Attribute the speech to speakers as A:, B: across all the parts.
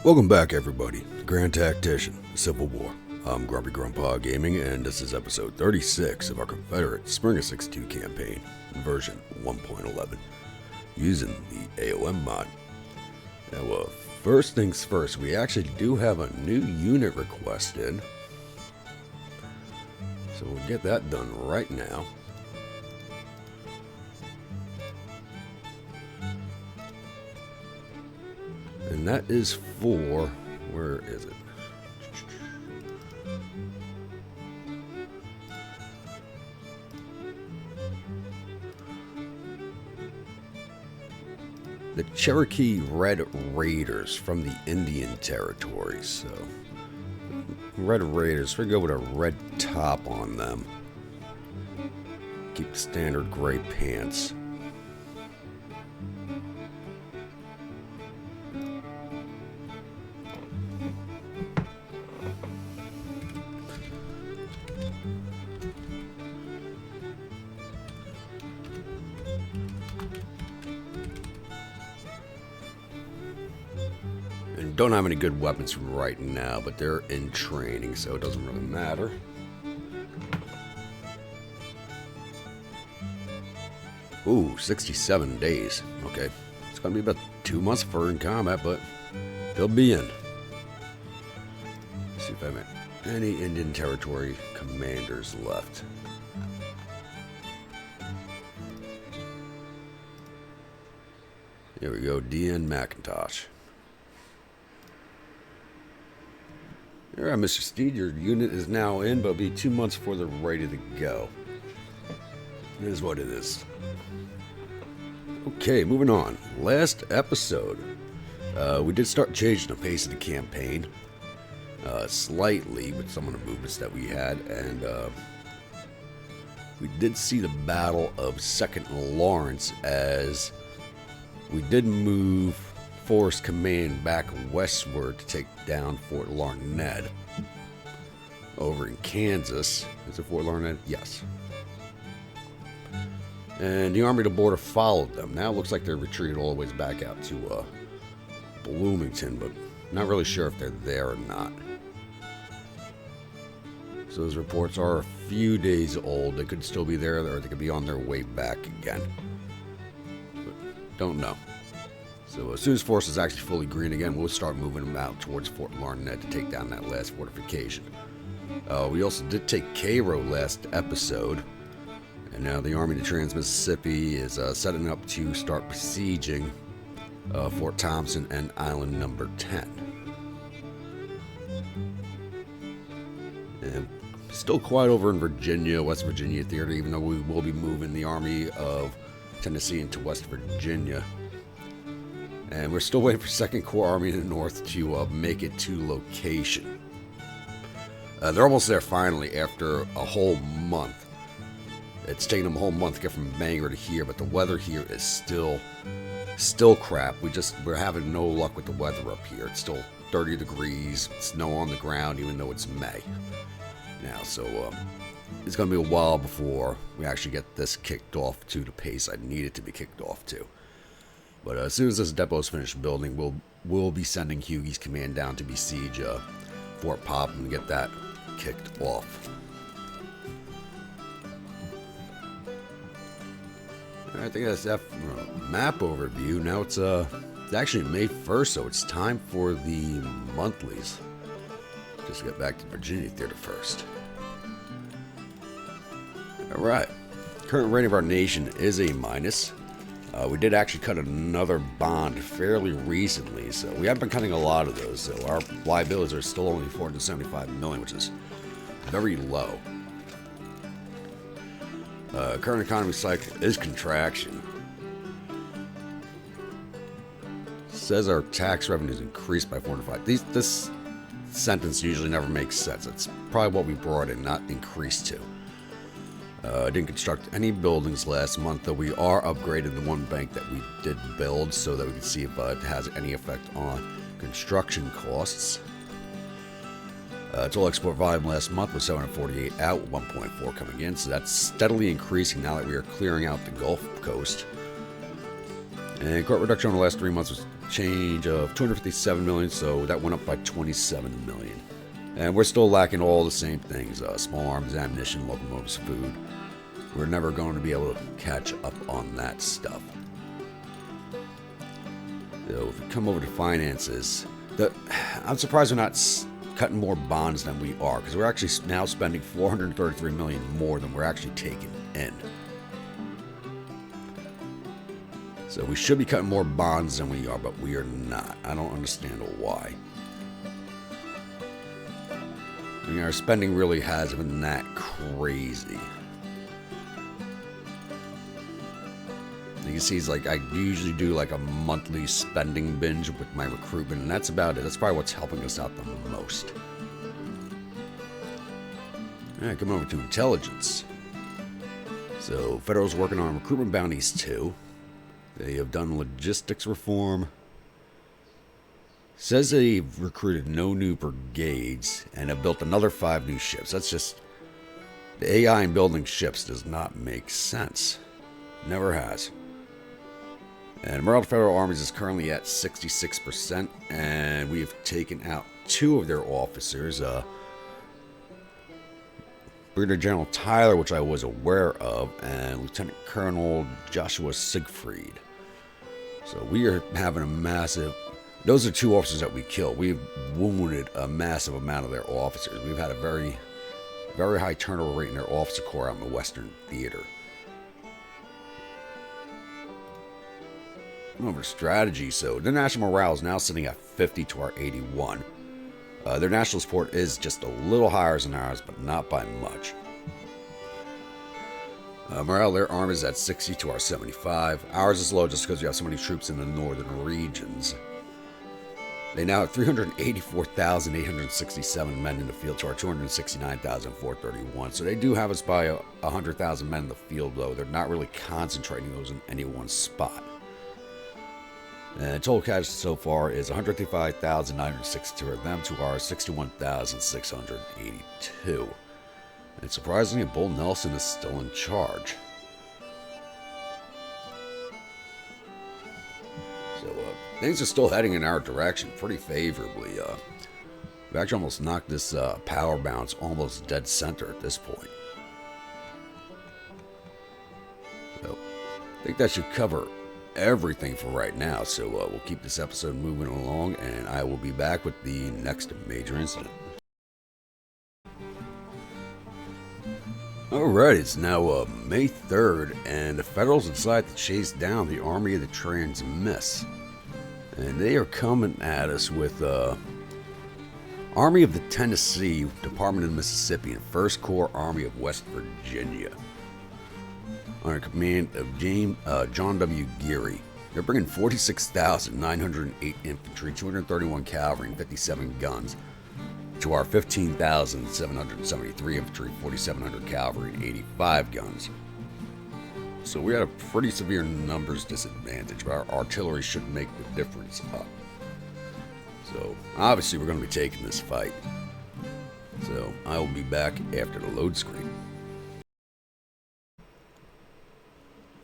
A: Welcome back, everybody. Grand Tactician, Civil War. I'm Grumpy Grandpa Gaming, and this is episode 36 of our Confederate Spring of '62 campaign, version 1.11, using the A.O.M Mod. Now, first things first, we actually do have a new unit request in, so we'll get that done right now. And that is for, where is it? The Cherokee Red Raiders from the Indian Territory. So, Red Raiders, we're going to go with a red top on them. Keep standard gray pants. And don't have any good weapons right now, but they're in training, so it doesn't really matter. Ooh, 67 days. Okay. It's going to be about 2 months for in combat, but they'll be in. Let's see if I have any Indian Territory commanders left. Here we go, D.N. McIntosh. Alright, Mr. Steed, your unit is now in, but it'll be 2 months before they're ready to go. It is what it is. Okay, moving on. Last episode, we did start changing the pace of the campaign slightly with some of the movements that we had, and we did see the Battle of 2nd Lawrence as we did move Force Command back westward to take down Fort Larned over in Kansas. Is it Fort Larned? Yes. And the Army of the Border followed them. Now it looks like they're retreated all the way back out to Bloomington, but not really sure if they're there or not. So those reports are a few days old. They could still be there, or they could be on their way back again. But don't know. So as soon as force is actually fully green again, we'll start moving them out towards Fort Larned to take down that last fortification. We also did take Cairo last episode, and now the Army of the Trans-Mississippi is setting up to start besieging Fort Thompson and Island Number 10. And still quiet over in Virginia, West Virginia Theater, even though we will be moving the Army of Tennessee into West Virginia. And we're still waiting for 2nd Corps Army in the North to make it to location. They're almost there finally after a whole month. It's taken them a whole month to get from Bangor to here, but the weather here is still crap. We're having no luck with the weather up here. It's still 30 degrees, snow on the ground, even though it's May now. So it's going to be a while before we actually get this kicked off to the pace I need it to be kicked off to. But as soon as this depot is finished building, we'll be sending Hughie's command down to besiege Fort Popham and get that kicked off. I think that's that map overview. Now it's actually May 1st, so it's time for the monthlies. Just get back to Virginia Theater first. Alright. Current rating of our nation is A-. We did actually cut another bond fairly recently, so we haven't been cutting a lot of those, so our liabilities are still only $475 million, which is very low. Current economy cycle is contraction. Says our tax revenues increased by 4 to 5. This sentence usually never makes sense. It's probably what we brought in, not increased to. Didn't construct any buildings last month, though we are upgraded the one bank that we did build so that we can see if it has any effect on construction costs. Total export volume last month was 748 out, with 1.4 coming in, so that's steadily increasing now that we are clearing out the Gulf Coast. And court reduction over the last 3 months was change of 257 million, so that went up by 27 million. And we're still lacking all the same things: small arms, ammunition, locomotives, food. We're never going to be able to catch up on that stuff. So if we come over to finances, I'm surprised we're not cutting more bonds than we are, because we're actually now spending 433 million more than we're actually taking in. So we should be cutting more bonds than we are, but we are not. I don't understand why. I mean, our spending really hasn't been that crazy. You can see it's like I usually do like a monthly spending binge with my recruitment, and that's about it. That's probably what's helping us out the most. Alright, come over to intelligence. So, Federal's working on recruitment bounties too. They have done logistics reform. Says they've recruited no new brigades and have built another 5 new ships. That's just... the AI in building ships does not make sense. Never has. And morale of the Federal Armies is currently at 66%, and we have taken out 2 of their officers. Brigadier General Tyler, which I was aware of, and Lieutenant Colonel Joshua Siegfried. So we are having a massive... those are 2 officers that we killed. We've wounded a massive amount of their officers. We've had a very, very high turnover rate in their officer corps out in the Western Theater. Over strategy, so their national morale is now sitting at 50 to our 81. Their national support is just a little higher than ours, but not by much. Morale of their army is at 60 to our 75. Ours is low just because we have so many troops in the northern regions. They now have 384,867 men in the field to our 269,431. So they do have us by 100,000 men in the field, though. They're not really concentrating those in any one spot. And total casualties so far is 135,962 of them to our 61,682. And surprisingly, Bull Nelson is still in charge. So things are still heading in our direction pretty favorably. We've actually almost knocked this power balance almost dead center at this point. So I think that should cover everything for right now, so we'll keep this episode moving along, and I will be back with the next major incident. Alright, it's now May 3rd, and the Federals decide to chase down the Army of the Transmiss. And they are coming at us with Army of the Tennessee, Department of Mississippi, and 1st Corps Army of West Virginia, under command of John W. Geary. They're bringing 46,908 infantry, 231 cavalry, and 57 guns to our 15,773 infantry, 4,700 cavalry, and 85 guns. So we had a pretty severe numbers disadvantage, but our artillery should make the difference up. So obviously we're going to be taking this fight. So I will be back after the load screen.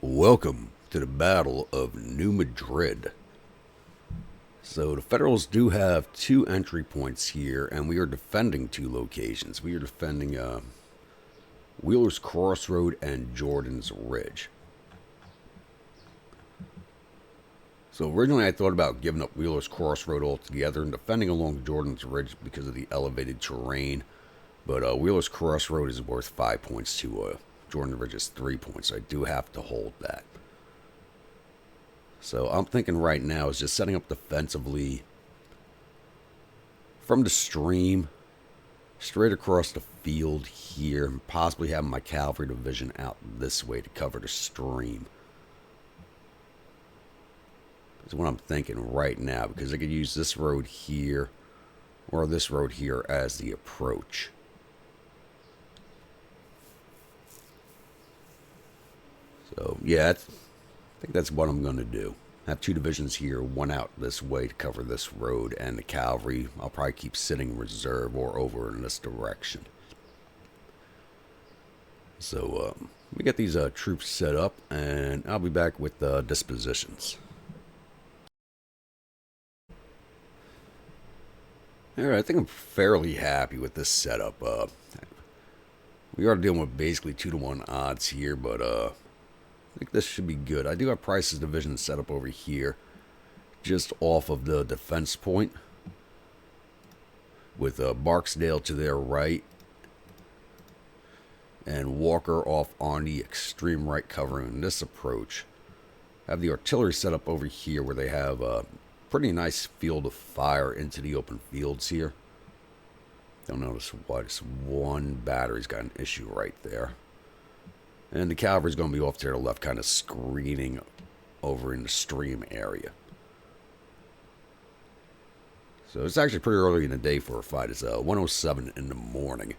A: Welcome to the Battle of New Madrid. So the Federals do have 2 entry points here, and we are defending 2 locations. We are defending Wheeler's Crossroad and Jordan's Ridge. So originally I thought about giving up Wheeler's Crossroad altogether and defending along Jordan's Ridge because of the elevated terrain. But Wheeler's Crossroad is worth 5 points to Jordan Ridge is 3 points. So I do have to hold that. So I'm thinking right now is just setting up defensively from the stream straight across the field here, and possibly having my cavalry division out this way to cover the stream. That's what I'm thinking right now, because I could use this road here or this road here as the approach. So yeah, I think that's what I'm going to do. Have 2 divisions here, 1 out this way to cover this road, and the cavalry I'll probably keep sitting reserve or over in this direction. So we get these troops set up, and I'll be back with dispositions. Alright, I think I'm fairly happy with this setup. We are dealing with basically 2-to-1 odds here, but I think this should be good. I do have Price's division set up over here, just off of the defense point, with Barksdale to their right, and Walker off on the extreme right covering this approach. I have the artillery set up over here where they have a pretty nice field of fire into the open fields here. Don't notice why just one battery's got an issue right there. And the cavalry's going to be off to their left, kind of screening over in the stream area. So it's actually pretty early in the day for a fight. It's 1:07 in the morning.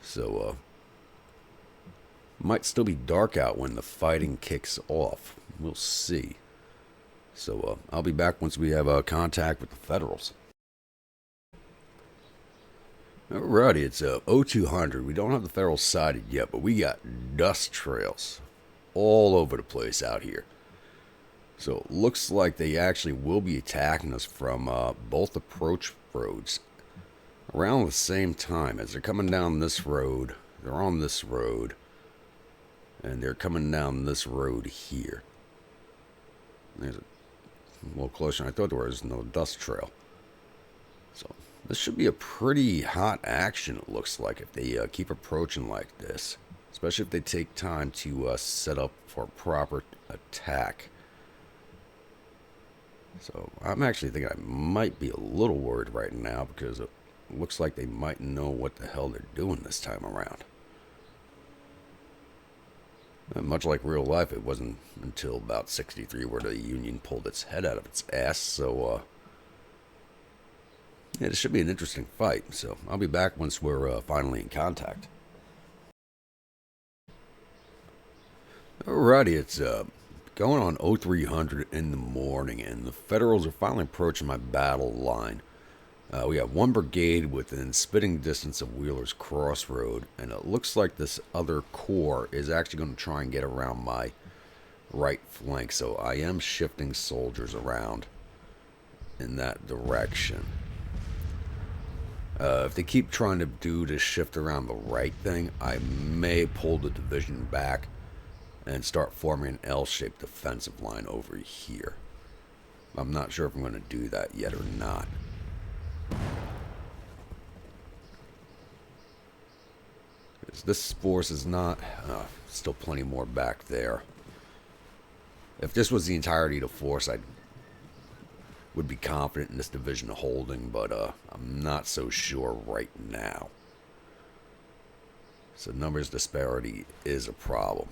A: So might still be dark out when the fighting kicks off. We'll see. So I'll be back once we have contact with the Federals. Alrighty, it's 0200. We don't have the Federals sighted yet, but we got dust trails all over the place out here. So it looks like they actually will be attacking us from both approach roads around the same time. As they're coming down this road, they're on this road, and they're coming down this road here. There's a little closer than I thought there was no dust trail. So this should be a pretty hot action, it looks like, if they keep approaching like this. Especially if they take time to set up for a proper attack. So I'm actually thinking I might be a little worried right now because it looks like they might know what the hell they're doing this time around. Much like real life, it wasn't until about 63 where the Union pulled its head out of its ass. So, yeah, this should be an interesting fight. So I'll be back once we're finally in contact. Alrighty, it's going on 0300 in the morning, and the Federals are finally approaching my battle line. We have one brigade within spitting distance of Wheeler's Crossroad, and it looks like this other corps is actually going to try and get around my right flank, so I am shifting soldiers around in that direction. If they keep trying to do this shift around the right thing, I may pull the division back and start forming an L-shaped defensive line over here. I'm not sure if I'm going to do that yet or not. This force is not... still plenty more back there. If this was the entirety of the force, I would be confident in this division holding, but I'm not so sure right now. So numbers disparity is a problem.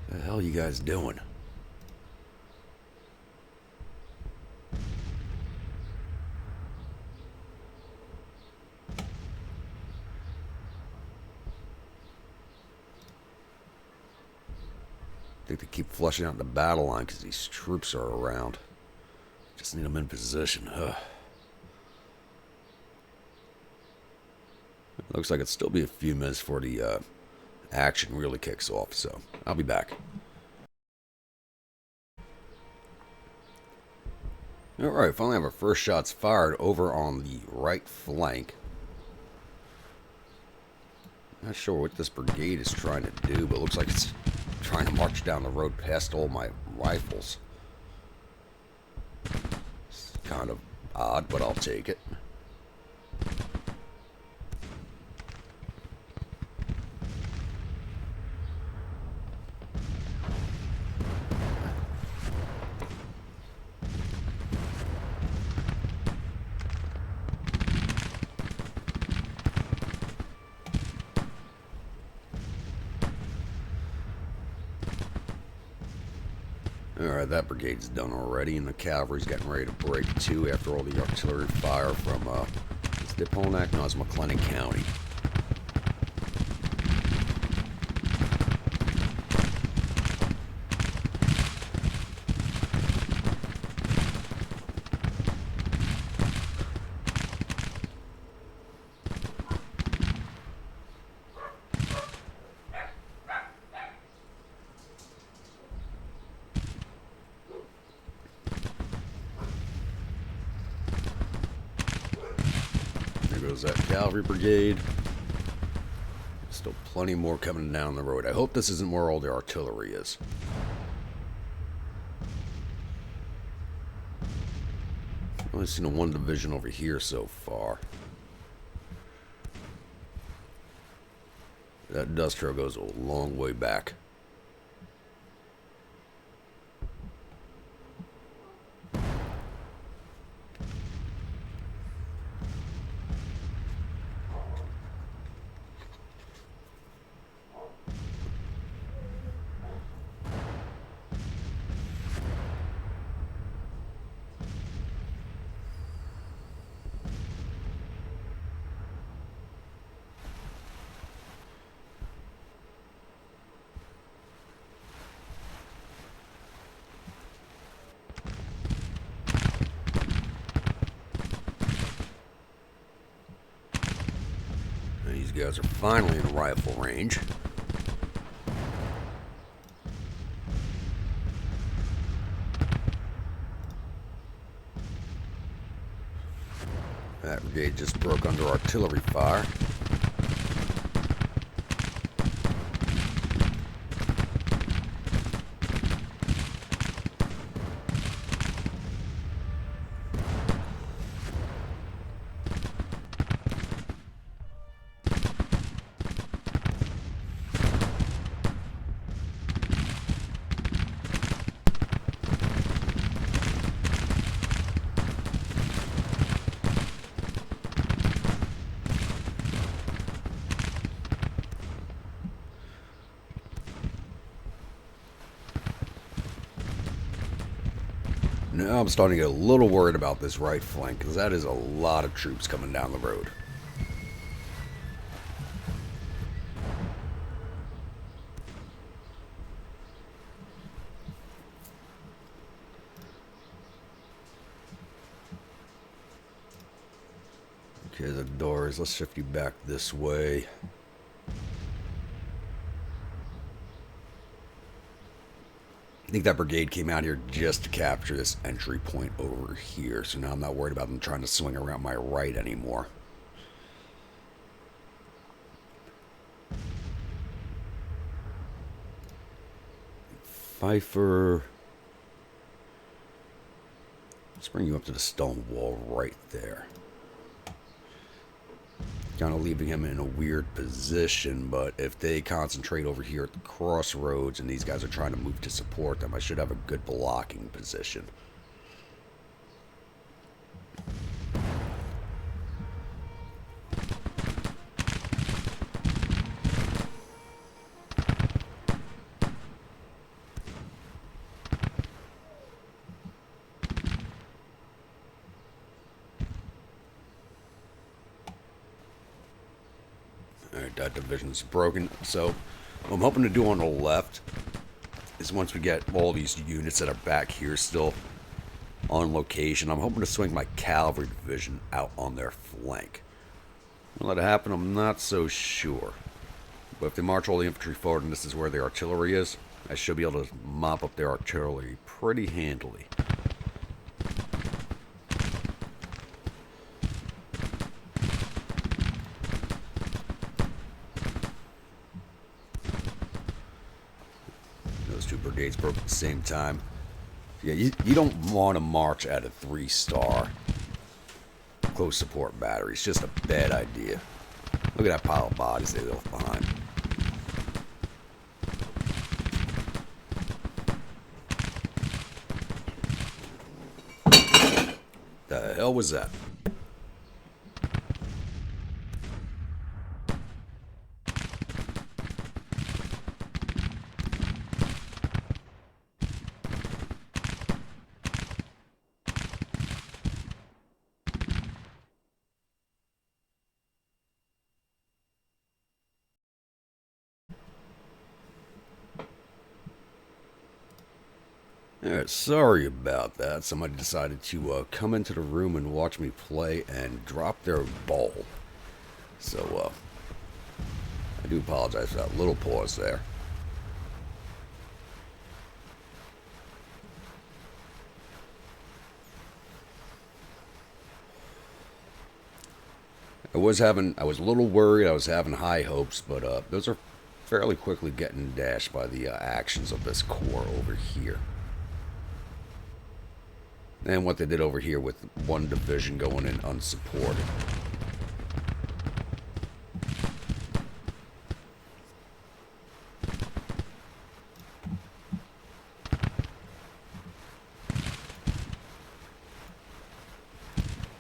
A: What the hell are you guys doing? I think they keep flushing out the battle line because these troops are around. Just need them in position. Looks like it'll still be a few minutes before the action really kicks off, so I'll be back. Alright, finally have our first shots fired over on the right flank. Not sure what this brigade is trying to do, but it looks like it's trying to march down the road past all my rifles. It's kind of odd, but I'll take it. Alright, that brigade's done already, and the cavalry's getting ready to break too after all the artillery fire from, is it Deponac? No, it's McLennan County. goes that cavalry brigade. Still plenty more coming down the road. I hope this isn't where all the artillery is. I've only seen one division over here so far. That industrial goes a long way back. These guys are finally in rifle range. That brigade just broke under artillery fire. Now I'm starting to get a little worried about this right flank, because that is a lot of troops coming down the road. Okay, the doors. Let's shift you back this way. I think that brigade came out here just to capture this entry point over here. So now I'm not worried about them trying to swing around my right anymore. Pfeiffer. Let's bring you up to the stone wall right there. Kind of leaving him in a weird position, but if they concentrate over here at the crossroads and these guys are trying to move to support them, I should have a good blocking position. Alright, that division's broken. So, what I'm hoping to do on the left is once we get all these units that are back here still on location, I'm hoping to swing my cavalry division out on their flank. Will that happen? I'm not so sure. But if they march all the infantry forward and this is where the artillery is, I should be able to mop up their artillery pretty handily. Those two brigades broke at the same time. Yeah, you don't want to march at a 3-star close support battery. It's just a bad idea. Look at that pile of bodies they left behind. The hell was that? Alright, sorry about that. Somebody decided to come into the room and watch me play and drop their ball. So, I do apologize for that little pause there. I was a little worried. I was having high hopes, but those are fairly quickly getting dashed by the actions of this corps over here. And what they did over here with one division going in unsupported.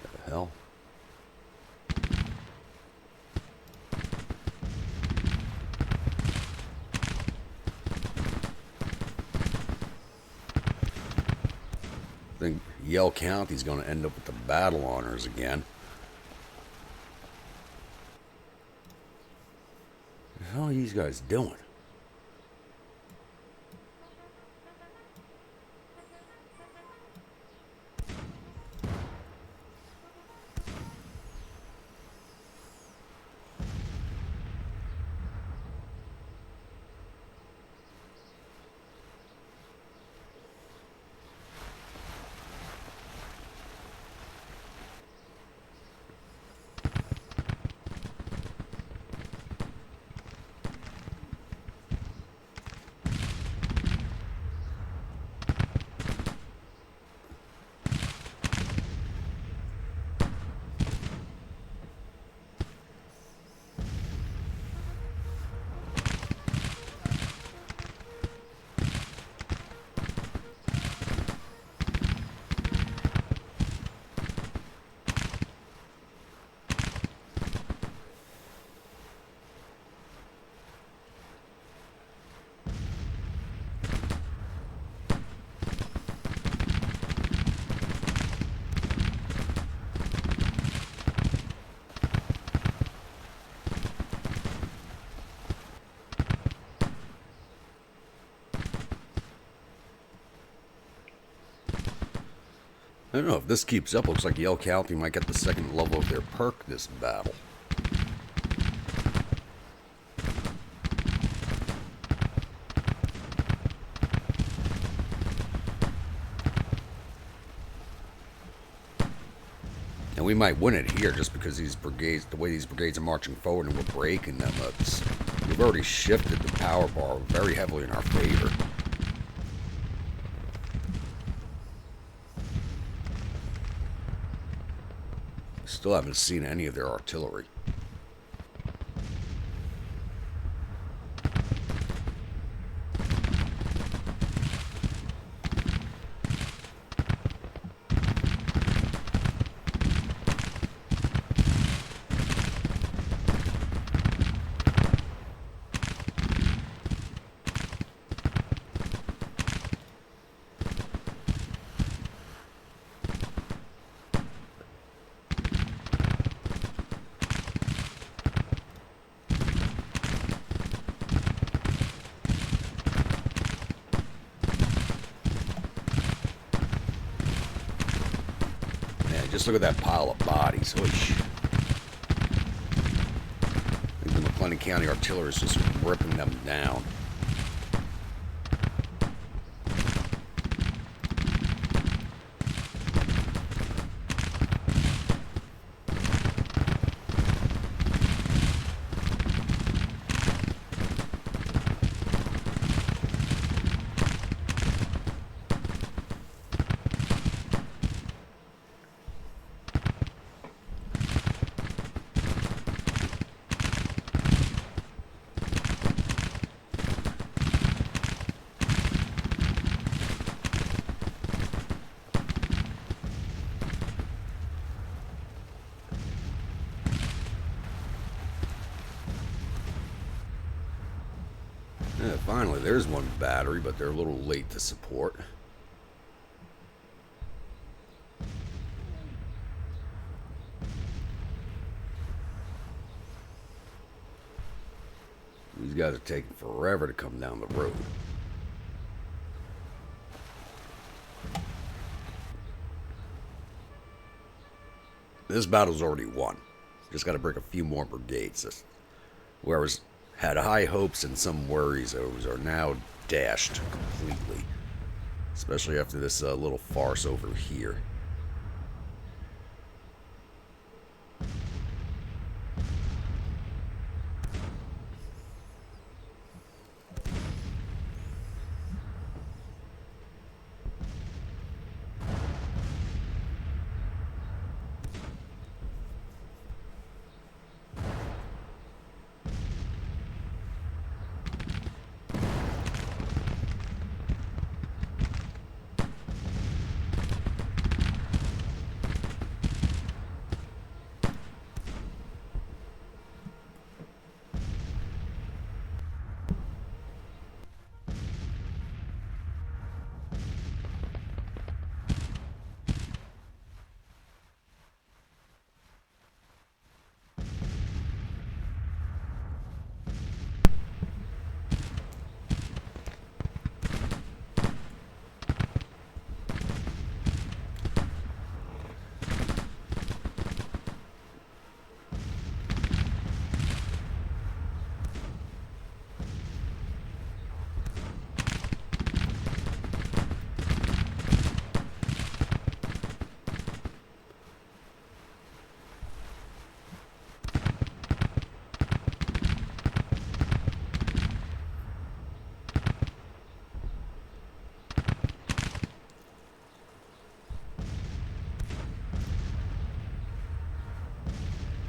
A: What the hell? I think Yell County's going to end up with the battle honors again. What the hell are these guys doing? I don't know if this keeps up. Looks like Yell County might get the second level of their perk this battle. And we might win it here just because these brigades, the way these brigades are marching forward and we're breaking them. We've already shifted the power bar very heavily in our favor. Still haven't seen any of their artillery. Just look at that pile of bodies. Holy shit. The McLennan County artillery is just ripping them down. Yeah, finally, there's one battery, but they're a little late to support. These guys are taking forever to come down the road. This battle's already won. Just got to break a few more brigades. Whoever's had high hopes and some worries, those are now dashed completely. Especially after this little farce over here.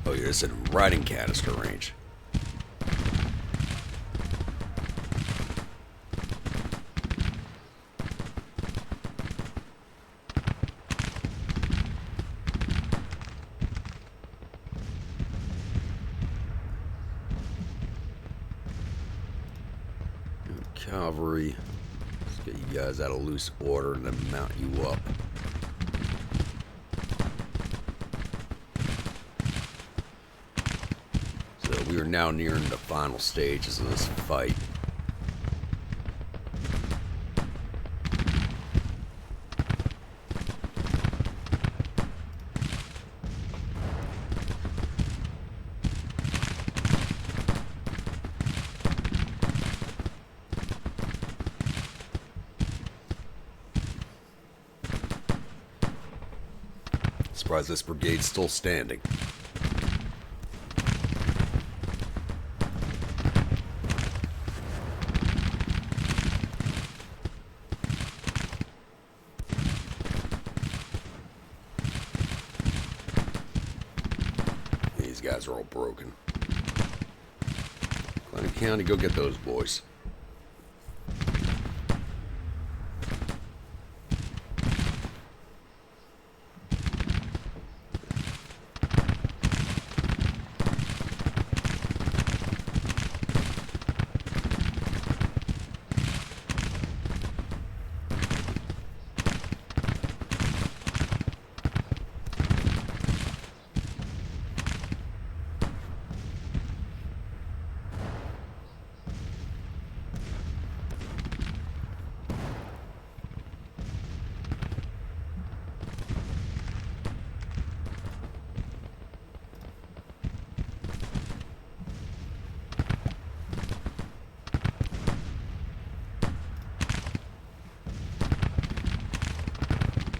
A: Oh, you're just in riding canister range. Cavalry. Let's get you guys out of loose order and then mount you up. So we are now nearing the final stages of this fight. Surprised this brigade's still standing. These guys are all broken. Glen County, go get those boys.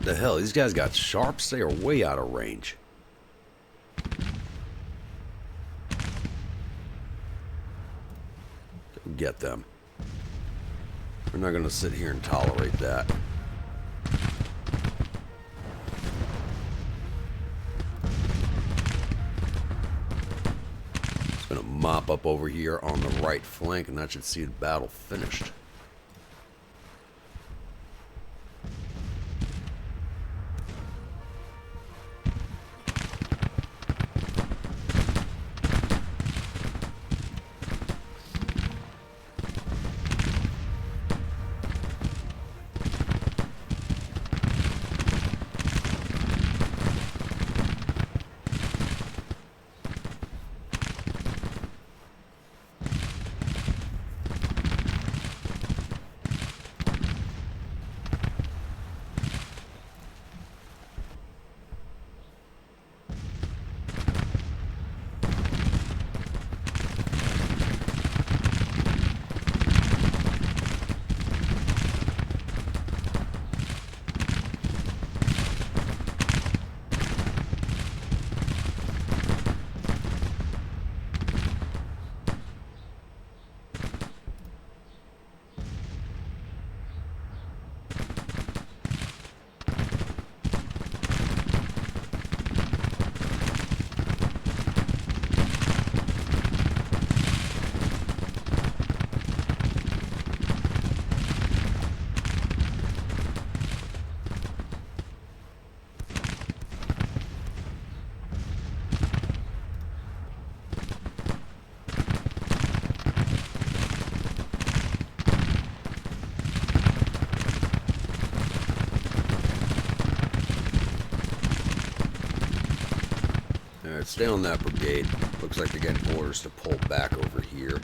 A: The hell, these guys got sharps? They are way out of range. Go get them. We're not going to sit here and tolerate that. Just going to mop up over here on the right flank, and that should see the battle finished. Alright, stay on that brigade. Looks like they're getting orders to pull back over here.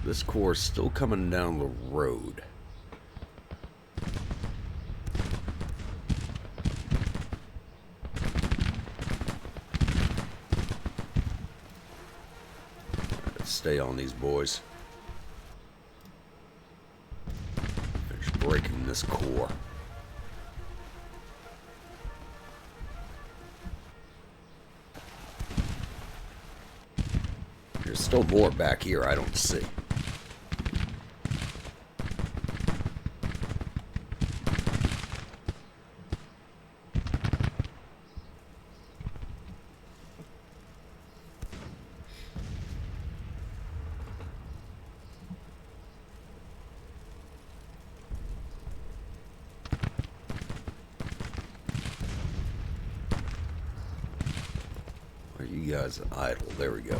A: This corps is still coming down the road. Let's stay on these boys. Finish breaking this core. There's still more back here I don't see. You guys idle. There we go.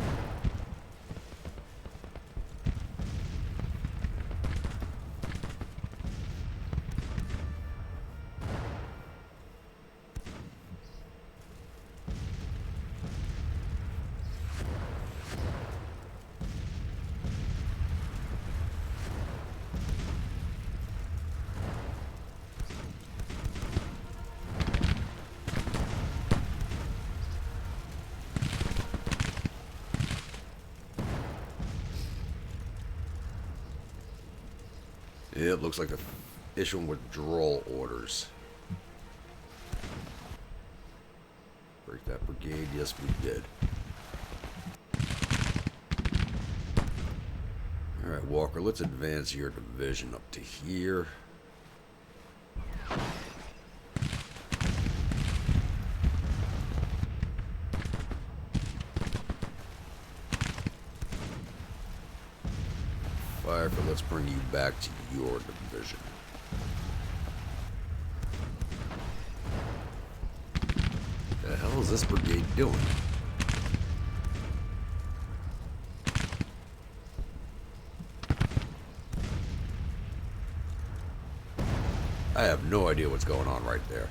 A: It looks like they're issuing withdrawal orders. Break that brigade. Yes, we did. Alright, Walker, let's advance your division up to here. Firefield, let's bring you back to your division. The hell is this brigade doing? I have no idea what's going on right there.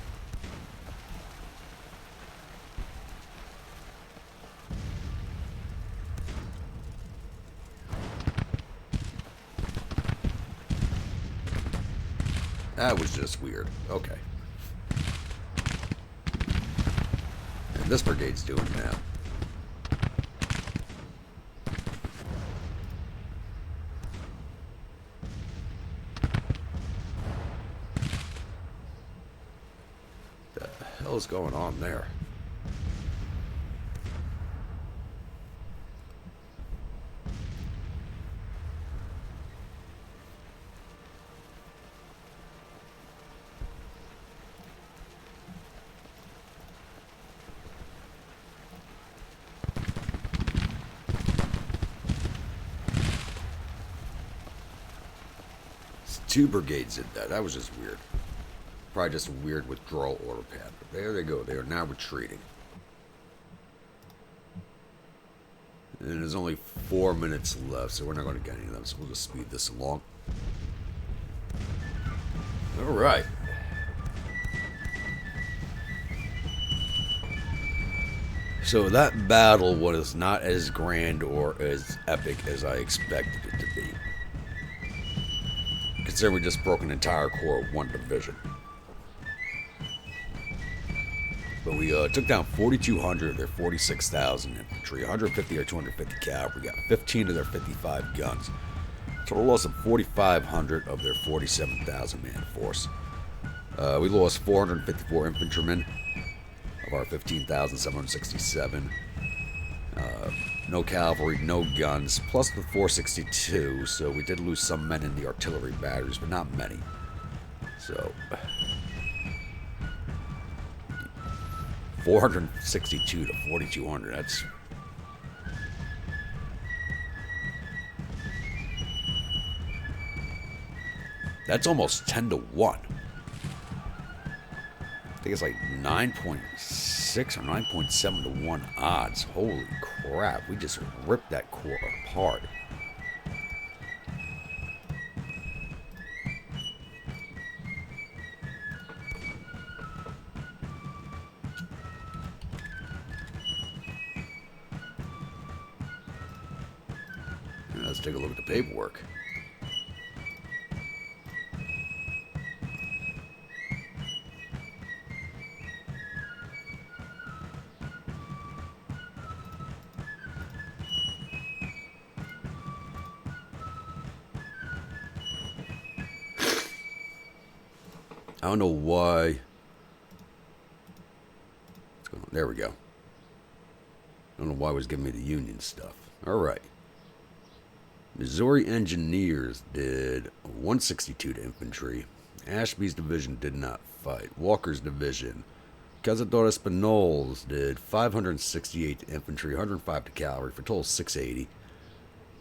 A: That was just weird. Okay. And this brigade's doing now. What the hell is going on there? Two brigades did that. That was just weird. Probably just a weird withdrawal order pad. But there they go. They are now retreating. And there's only 4 minutes left, so we're not going to get any of them. So we'll just speed this along. Alright. So that battle was not as grand or as epic as I expected it to be. Considering we just broke an entire core of one division. But we took down 4,200 of their 46,000 infantry, 150 or 250 cavalry, got 15 of their 55 guns. Total loss of 4,500 of their 47,000 man force. We lost 454 infantrymen of our 15,767. No cavalry, no guns, plus the 462, so we did lose some men in the artillery batteries, but not many. So, 462 to 4,200, that's almost 10 to 1. I think it's like 9.6 or 9.7 to 1 odds. Holy crap, we just ripped that core apart. Let's take a look at the paperwork. don't know why. What's going on? There we go. I don't know why it was giving me the Union stuff. Alright. Missouri Engineers did 162 to infantry. Ashby's division did not fight. Walker's division. Cazador Espinols did 568 to infantry, 105 to cavalry, for a total of 680.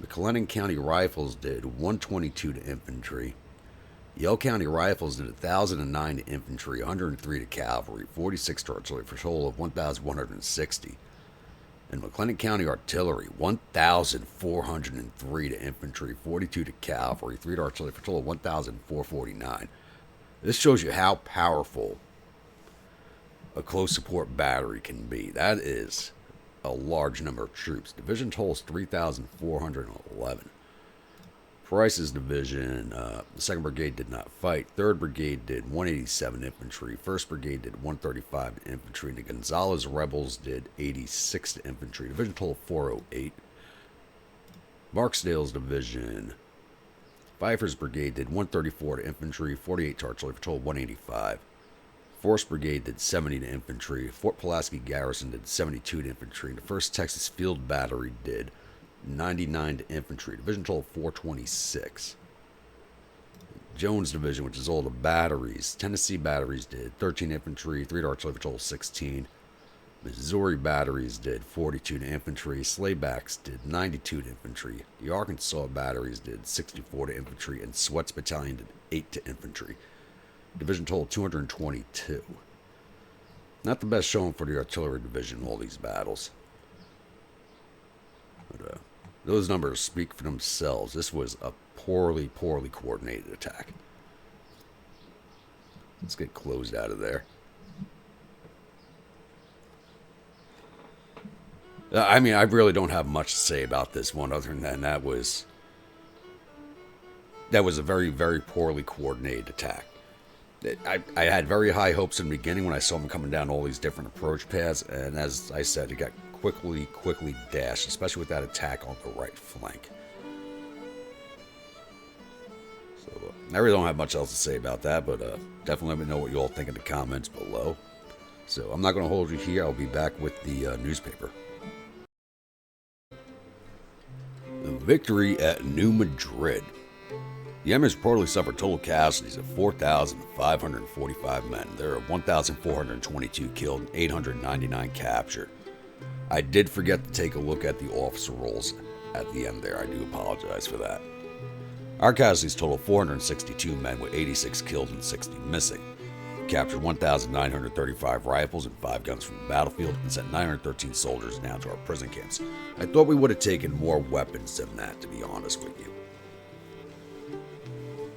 A: McLennan County Rifles did 122 to infantry. Yale County Rifles did 1,009 to infantry, 103 to cavalry, 46 to artillery, for a total of 1,160. And McLennan County Artillery, 1,403 to infantry, 42 to cavalry, 3 to artillery, for a total of 1,449. This shows you how powerful a close support battery can be. That is a large number of troops. Division total is 3,411. Price's division, the 2nd Brigade did not fight. 3rd Brigade did 187 infantry. 1st Brigade did 135 infantry. And the Gonzales Rebels did 86 to infantry. Division total 408. Barksdale's division, Pfeiffer's Brigade did 134 to infantry, 48 to artillery, for a total 185. 4th Brigade did 70 to infantry. Fort Pulaski Garrison did 72 to infantry. The 1st Texas Field Battery did 99 to infantry. Division total 426. Jones Division, which is all the batteries. Tennessee Batteries did 13 infantry, 3 to artillery, for a total 16. Missouri Batteries did 42 to infantry. Slaybacks did 92 to infantry. The Arkansas Batteries did 64 to infantry. And Sweats Battalion did 8 to infantry. Division total 222. Not the best showing for the artillery division in all these battles. But those numbers speak for themselves. This was a poorly coordinated attack. Let's get closed out of there. I mean, I really don't have much to say about this one other than that was a very, very poorly coordinated attack. I had very high hopes in the beginning when I saw him coming down all these different approach paths, and as I said, it got quickly dashed, especially with that attack on the right flank. So I really don't have much else to say about that, but definitely let me know what you all think in the comments below. So I'm not going to hold you here. I'll be back with the newspaper. The victory at New Madrid. The enemy reportedly suffered total casualties of 4,545 men. There are 1,422 killed and 899 captured. I did forget to take a look at the officer rolls at the end there. I do apologize for that. Our casualties total 462 men with 86 killed and 60 missing. We captured 1,935 rifles and 5 guns from the battlefield and sent 913 soldiers down to our prison camps. I thought we would have taken more weapons than that, to be honest with you.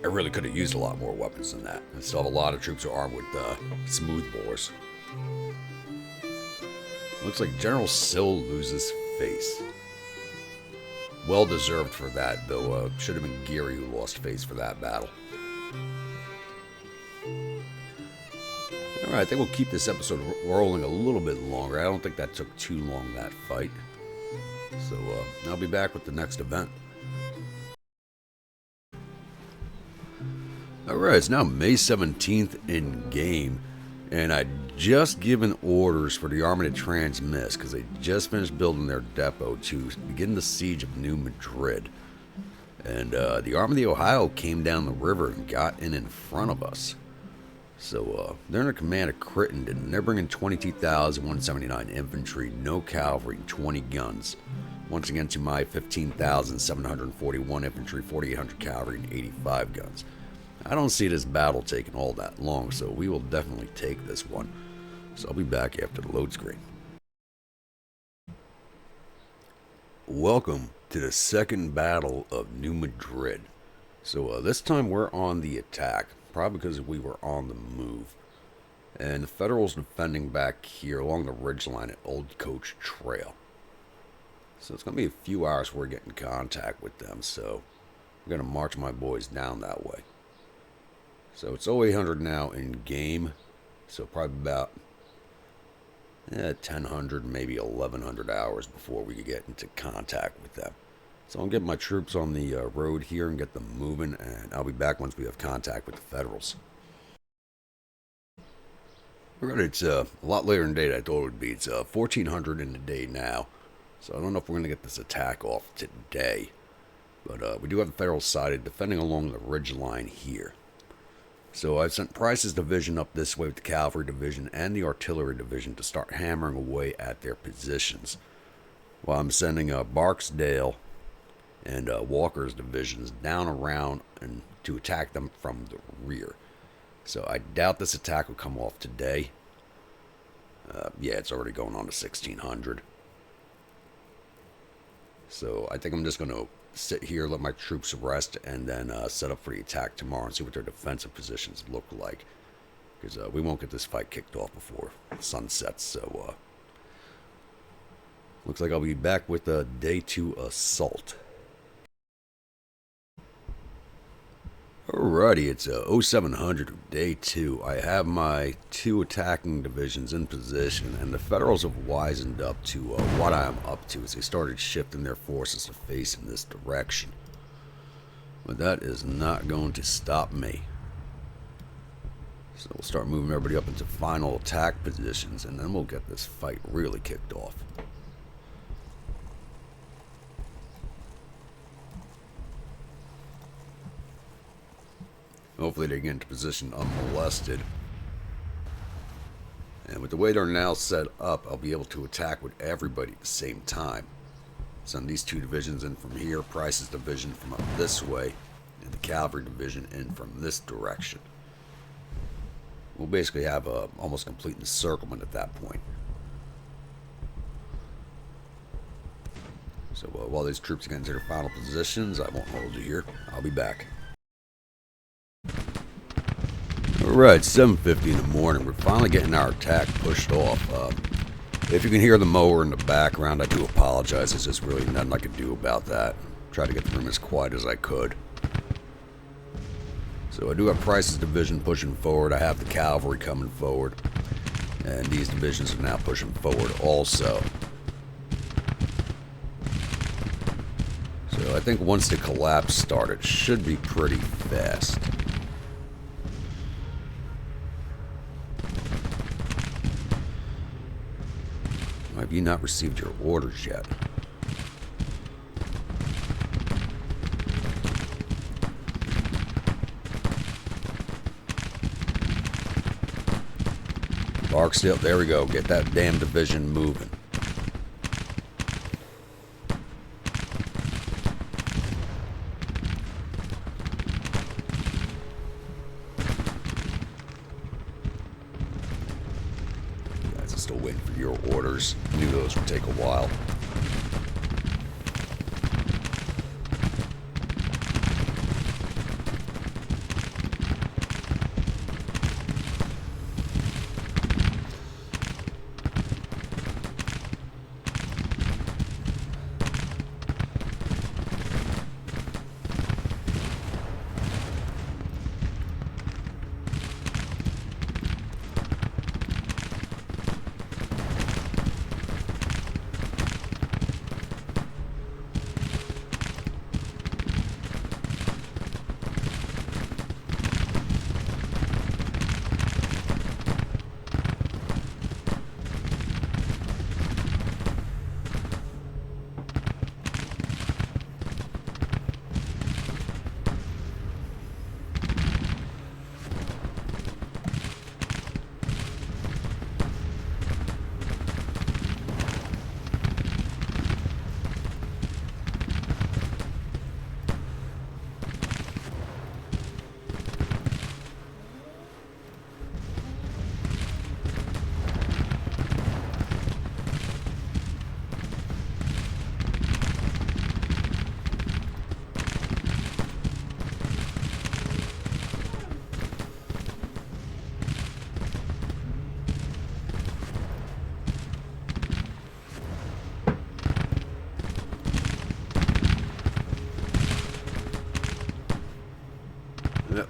A: I really could have used a lot more weapons than that. I still have a lot of troops who are armed with smoothbores. Looks like General Sill loses face. Well deserved for that, though. Should have been Geary who lost face for that battle. Alright, I think we'll keep this episode rolling a little bit longer. I don't think that took too long, that fight. So, I'll be back with the next event. Alright, it's now May 17th in game, and I just given orders for the Army to transmiss because they just finished building their depot to begin the siege of New Madrid. And the Army of the Ohio came down the river and got in front of us. So they're under command of Crittenden, and they're bringing 22,179 infantry, no cavalry, and 20 guns. Once again to my 15,741 infantry, 4,800 cavalry, and 85 guns. I don't see this battle taking all that long, so we will definitely take this one. So I'll be back after the load screen. Welcome to the second battle of New Madrid. So this time we're on the attack, probably because we were on the move. And the Federals defending back here along the ridgeline at Old Coach Trail. So it's going to be a few hours before we get in contact with them, so I'm going to march my boys down that way. So it's 0800 now in game, so probably about 1000, maybe 1100 hours before we could get into contact with them. So I'll get my troops on the road here and get them moving, and I'll be back once we have contact with the Federals. Alright, it's a lot later in the day than I thought it would be. It's 1400 in the day now. So I don't know if we're going to get this attack off today. But we do have the Federal side defending along the ridge line here. So I've sent Price's division up this way with the Cavalry division and the Artillery division to start hammering away at their positions. While I'm sending Barksdale and Walker's divisions down around and to attack them from the rear. So I doubt this attack will come off today. Yeah, it's already going on to 1600. So I think I'm just going to sit here, let my troops rest, and then set up for the attack tomorrow and see what their defensive positions look like. Because we won't get this fight kicked off before the sun sets. So looks like I'll be back with a day 2 assault. Alrighty, it's 0700, day 2. I have my 2 attacking divisions in position, and the Federals have wisened up to what I am up to as they started shifting their forces to face in this direction. But that is not going to stop me. So we'll start moving everybody up into final attack positions, and then we'll get this fight really kicked off. Hopefully they get into position unmolested. And with the way they're now set up, I'll be able to attack with everybody at the same time. Send these 2 divisions in from here, Price's division from up this way, and the Cavalry division in from this direction. We'll basically have a almost complete encirclement at that point. So while these troops get into their final positions, I won't hold you here. I'll be back. Alright, 7:50 in the morning. We're finally getting our attack pushed off. If you can hear the mower in the background, I do apologize. There's just really nothing I can do about that. Try to get the room as quiet as I could. So I do have Price's division pushing forward. I have the cavalry coming forward. And these divisions are now pushing forward also. So I think once the collapse started, it should be pretty fast. Have you not received your orders yet? Barksdale, there we go. Get that damn division moving. Still waiting for your orders. Knew those would take a while.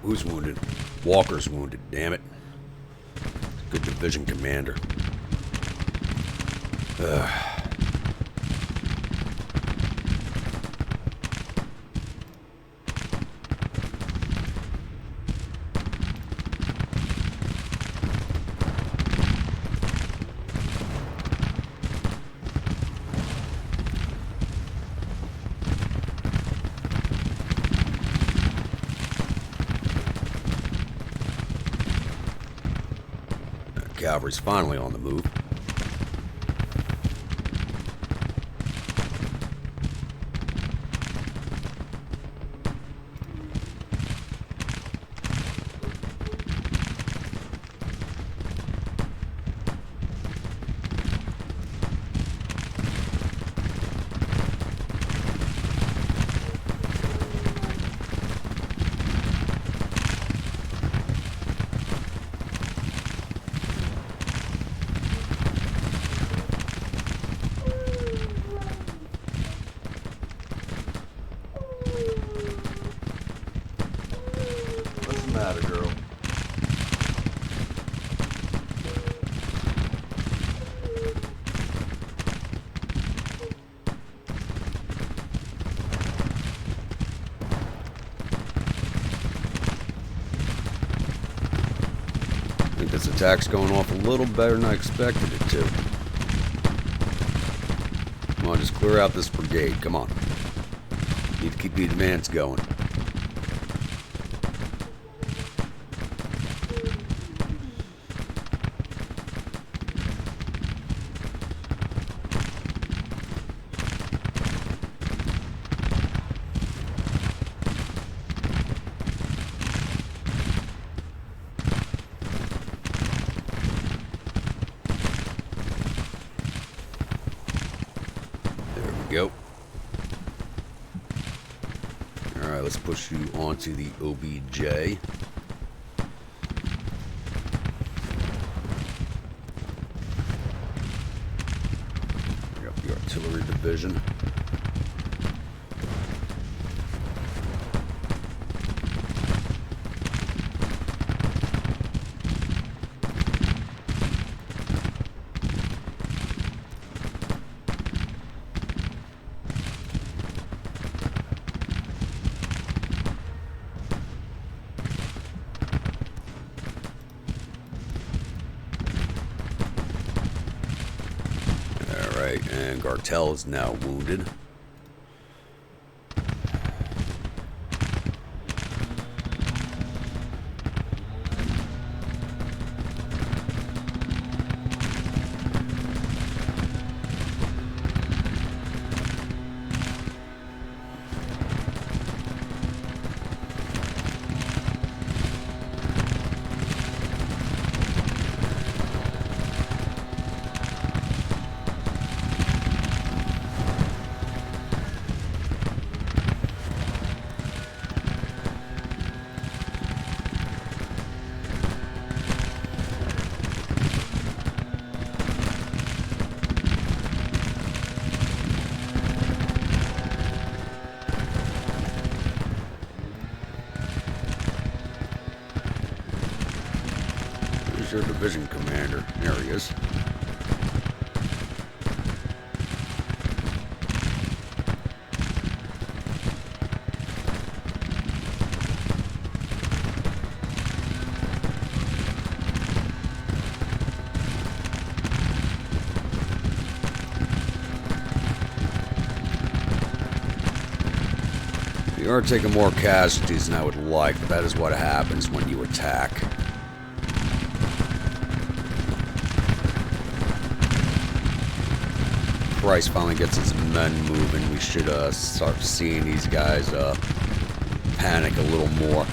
A: Who's wounded? Walker's wounded, damn it. Good division commander. cavalry's finally on the move.
B: Matter, girl.
A: I think this attack's going off a little better than I expected it to. Come on, just clear out this brigade. Come on. Need to keep the advance going. Go. Alright, let's push you onto the OBJ. Bring up the artillery division. And Gartel is now wounded. Your division commander. There he is. We are taking more casualties than I would like, but that is what happens when you attack. Price finally gets his men moving. We should start seeing these guys panic a little more.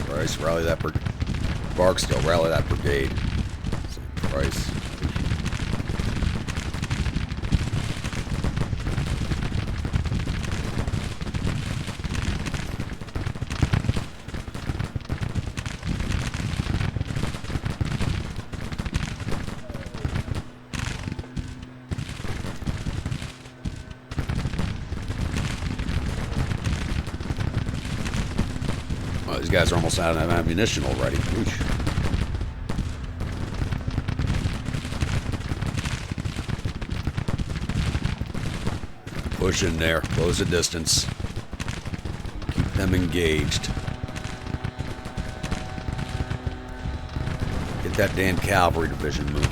A: Price, rally that Barksdale, rally that brigade. Price. These guys are almost out of ammunition already. Oosh. Push in there. Close the distance. Keep them engaged. Get that damn cavalry division moving.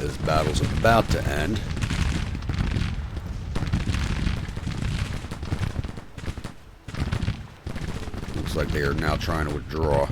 A: This battle's about to end. Looks like they are now trying to withdraw.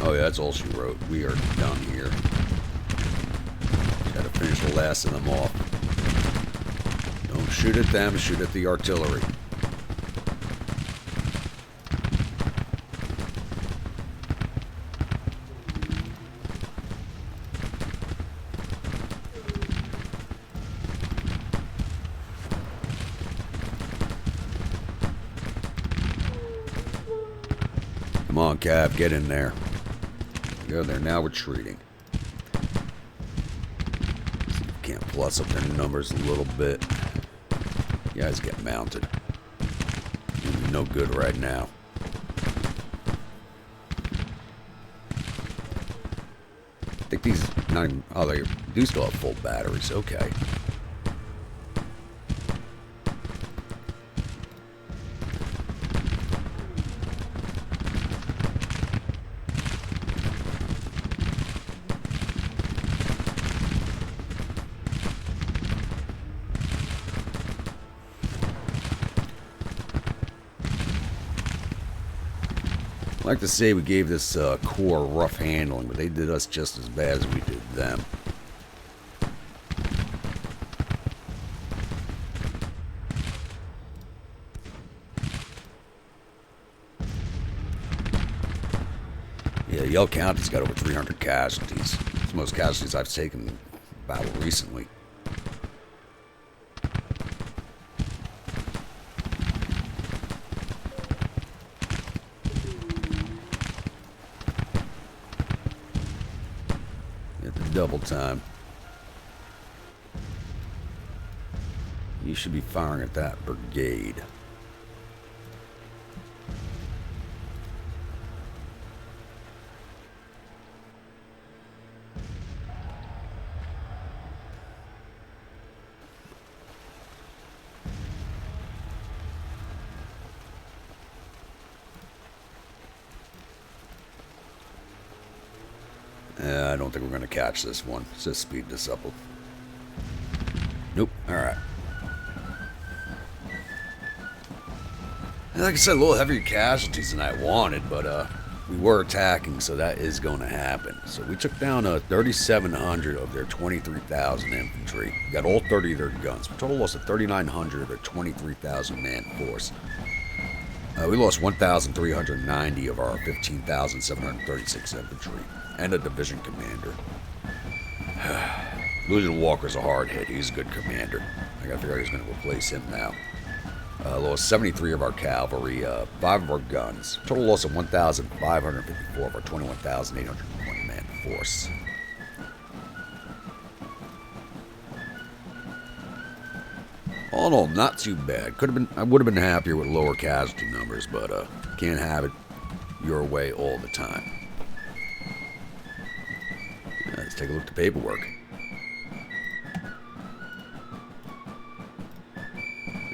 A: Oh yeah, that's all she wrote. We are done here. Gotta finish the last of them off. Don't shoot at them, shoot at the artillery. Come on, Cav, get in there. Go, they're now retreating. See if we can't plus up their numbers a little bit. You guys get mounted. You're no good right now. I think these not even, oh, they do still have full batteries. Okay. I like to say we gave this Corps rough handling, but they did us just as bad as we did them. Yeah, Yell County's got over 300 casualties. It's the most casualties I've taken in battle recently. Double time. You should be firing at that brigade. I don't think we're going to catch this one. Let's just speed this up. Nope. Alright. Like I said, a little heavier casualties than I wanted, but we were attacking, so that is going to happen. So we took down 3,700 of their 23,000 infantry. We got all 30 of their guns. Total loss of 3,900 of their 23,000 man force. We lost 1,390 of our 15,736 infantry. And a division commander. Losing Walker's a hard hit. He's a good commander. I gotta figure out who's gonna replace him now. Lost 73 of our cavalry, 5 of our guns. Total loss of 1,554 of our 21,820 man force. All in all, not too bad. I would have been happier with lower casualty numbers, but can't have it your way all the time. Let's take a look at the paperwork.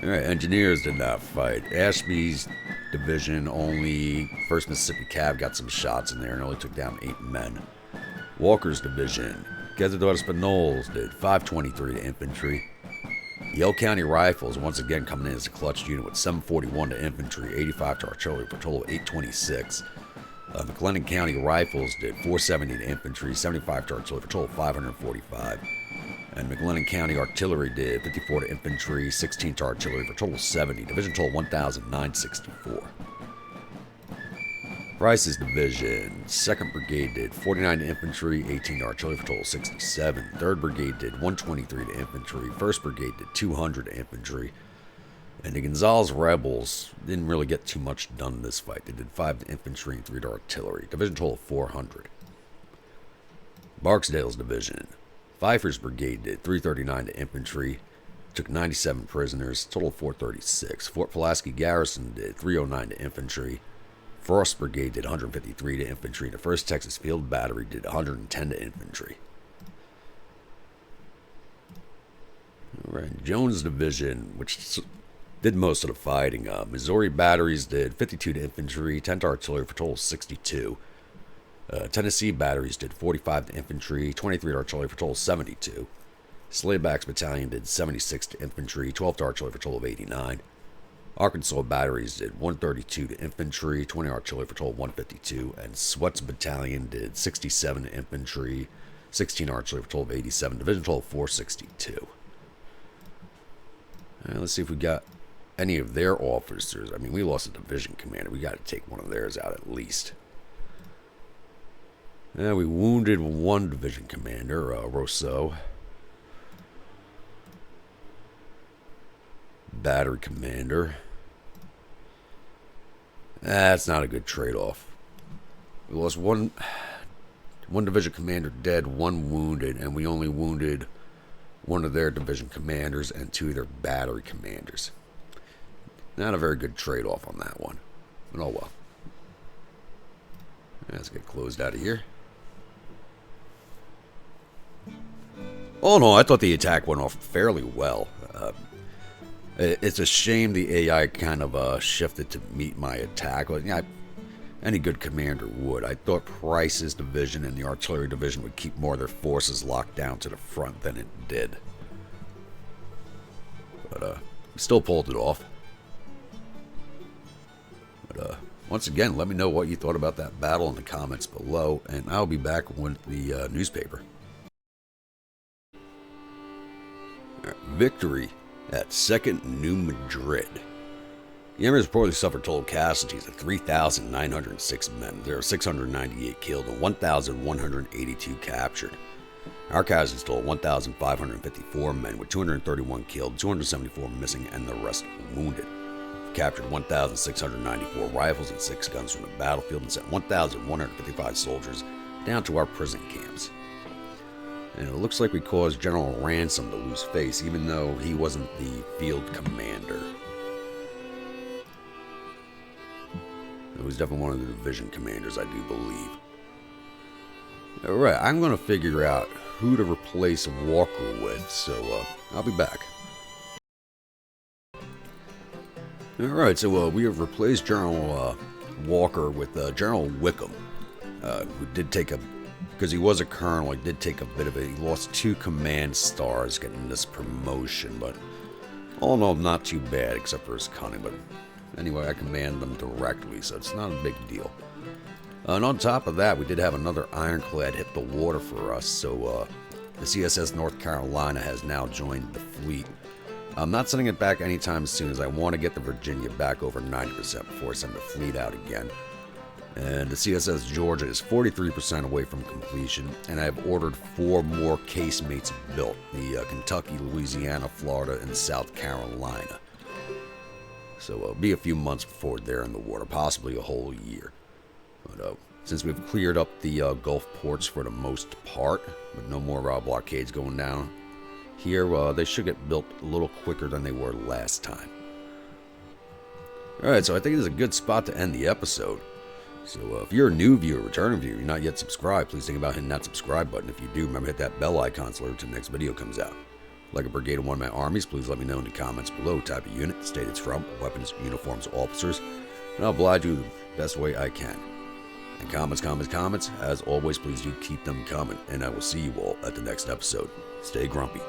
A: Alright, engineers did not fight. Ashby's Division, only 1st Mississippi Cav got some shots in there and only took down 8 men. Walker's Division, Cazador Espanoles did 523 to infantry. Yale County Rifles once again coming in as a clutch unit with 741 to infantry, 85 to artillery for a total of 826. McLennan County Rifles did 470 to infantry, 75 to artillery for a total of 545. And McLennan County Artillery did 54 to infantry, 16 to artillery for a total of 70. Division total 1,964. Price's Division, 2nd Brigade did 49 to infantry, 18 to artillery for a total of 67. 3rd Brigade did 123 to infantry, 1st Brigade did 200 to infantry. And the Gonzales Rebels didn't really get too much done in this fight. They did 5 to infantry and 3 to artillery. Division total of 400. Barksdale's Division, Pfeiffer's Brigade did 339 to infantry, took 97 prisoners, total of 436. Fort Pulaski Garrison did 309 to infantry. Frost Brigade did 153 to infantry, and the 1st Texas Field Battery did 110 to infantry. All right, Jones Division, which did most of the fighting. Missouri Batteries did 52 to infantry, 10 to artillery for a total of 62. Tennessee Batteries did 45 to infantry, 23 to artillery for a total of 72. Slayback's Battalion did 76 to infantry, 12 to artillery for a total of 89. Arkansas Batteries did 132 to infantry, 20 artillery for a total of 152. And Sweat's Battalion did 67 to infantry, 16 artillery for a total of 87. Division total of 462. Let's see if we got any of their officers. I mean, we lost a division commander. We got to take one of theirs out at least. We wounded one division commander, Rousseau. Battery commander. That's not a good trade-off. We lost one division commander dead, 1 wounded, and we only wounded one of their division commanders and 2 of their battery commanders. Not a very good trade-off on that one. But oh well. Let's get closed out of here. Oh no, I thought the attack went off fairly well. It's a shame the AI kind of shifted to meet my attack. Well, yeah, any good commander would. I thought Price's division and the artillery division would keep more of their forces locked down to the front than it did. But still pulled it off. But once again, let me know what you thought about that battle in the comments below, and I'll be back with the newspaper. Victory at 2nd New Madrid. The Emirates reportedly suffered total casualties of 3,906 men. There are 698 killed and 1,182 captured. Our casualties total 1,554 men, with 231 killed, 274 missing, and the rest wounded. We captured 1,694 rifles and 6 guns from the battlefield and sent 1,155 soldiers down to our prison camps. And it looks like we caused General Ransom to lose face, even though he wasn't the field commander. It was definitely one of the division commanders, I do believe. Alright, I'm going to figure out who to replace Walker with, so I'll be back. Alright, so we have replaced General Walker with General Wickham, who did take a... Because he was a colonel, he did take a bit of it. He lost 2 command stars getting this promotion, but all in all, not too bad, except for his cunning. But anyway, I command them directly, so it's not a big deal. And on top of that, we did have another ironclad hit the water for us, so the CSS North Carolina has now joined the fleet. I'm not sending it back anytime soon, as I want to get the Virginia back over 90% before I send the fleet out again. And the CSS Georgia is 43% away from completion, and I've ordered 4 more casemates built, the Kentucky, Louisiana, Florida, and South Carolina. So it'll be a few months before they're in the water, possibly a whole year. But since we've cleared up the Gulf ports for the most part, with no more blockades going down here, they should get built a little quicker than they were last time. Alright, so I think this is a good spot to end the episode. So if you're a new viewer, returning viewer, you're not yet subscribed, please think about hitting that subscribe button. If you do, remember to hit that bell icon so the next video comes out. Like a brigade of one of my armies, please let me know in the comments below. Type of unit, state it's from, weapons, uniforms, officers. and I'll oblige you the best way I can. And comments, as always, please do keep them coming, and I will see you all at the next episode. Stay grumpy.